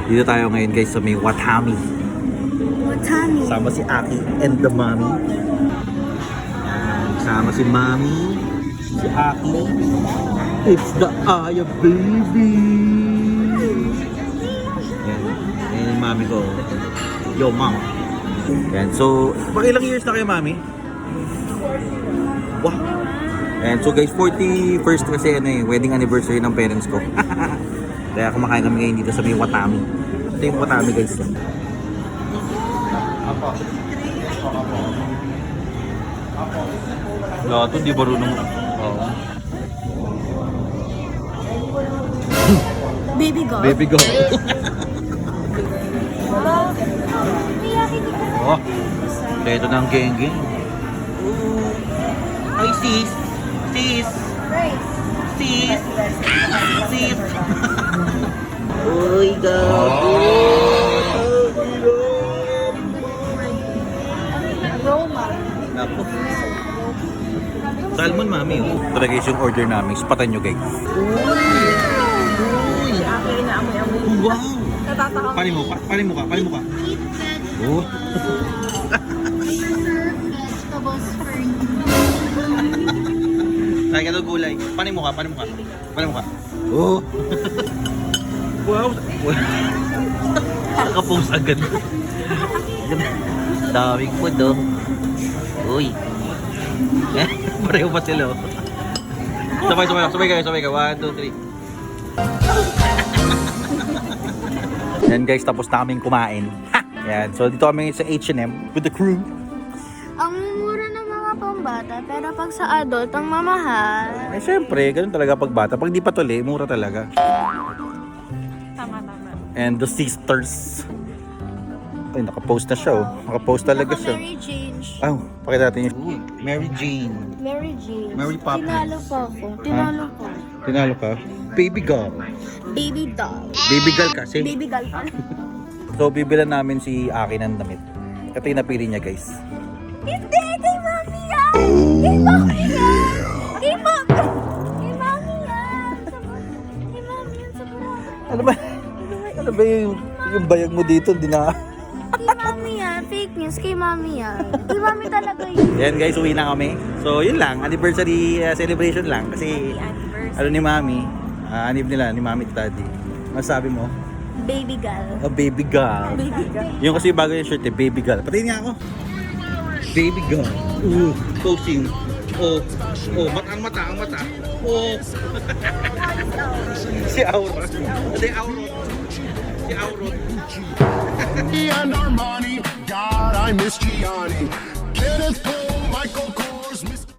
Dito tayo ngayon guys sa may Watami. Watami. Sama si Aki and the mommy. Sama si mommy, si Aki. It's the Aya baby. Yan. Yan yung mami ko. Yo mom. Yan. So, pag ilang years na kayo mami? Wow. And so guys, 41st kasi wedding anniversary ng parents ko. Kaya kumakain kami ngayon dito sa may Watami. Ito yung Watami guys. Lahat ito, di marunong. Oo. Baby girl. Baby go. Oh. Ito na ang geng-geng. Ay sis. Sis. Sis. Sis. Uy, gabi. Roma. Naku. Salmon mami. Ito na guys yung order namin. Spatan nyo guys. Uy. Akin na amoy-amoy. Wow. Natatakam. Panin mo ka. Panin mo ka. Panin mo ka. Oh. Vegetables for you. Ay, ka gulay. Panin mo ka. Panin mo ka. Panin mo ka. Oh. Wow. Nakapost agad. Daming po do. Uy. Pareho pa sila. Sabay kayo. 1, 2, 3. Yan guys, tapos na kaming kumain. Yan. So dito kami sa H&M with the crew. Ang mura ng mga pambata, pero pag sa adult, ang mamahal. Eh syempre, ganun talaga pag bata. Pag di pa tuli, mura talaga. Tama. And the sisters. Ay, nakapost na siya oh. Nakapost talaga siya. Mary Jane. Oh, pakita natin yung... Uy, Mary Jane. Mary Jane. Mary Poppins. Tinalo pa ako. Tinalo ko. Tinalo ka? Baby girl. Baby doll. Baby girl kasi. Baby doll pa. So, bibilan namin si Aki ng damit. Ito yung napili niya, guys. Hindi! Kay Mami yan! Kay Mami yan! Kay Mami! Kay Mami yan! Kay Mami yan sa Boracay. Ano ba? Ano ba yung bayag mo dito? Hindi na... Kay Mami yan. Fake news. Kay Mami yan. Kay Mami talaga yun. Yan guys, uwi na kami. So, yun lang. Anniversary celebration lang. Kasi, ano ni Mami, anib nila, ni Mami at Daddy. Masabi mo? Baby girl. A baby girl. Baby girl. Yung kasi bago yung shirt eh, baby girl. Patingin nga ako. Baby girl. Posing. Oh, ang mata. Oh. Si Aura. Si Aura. Si Aura. And Armani, God, I miss Gianni. Kenneth Cole, Michael Kors, Miss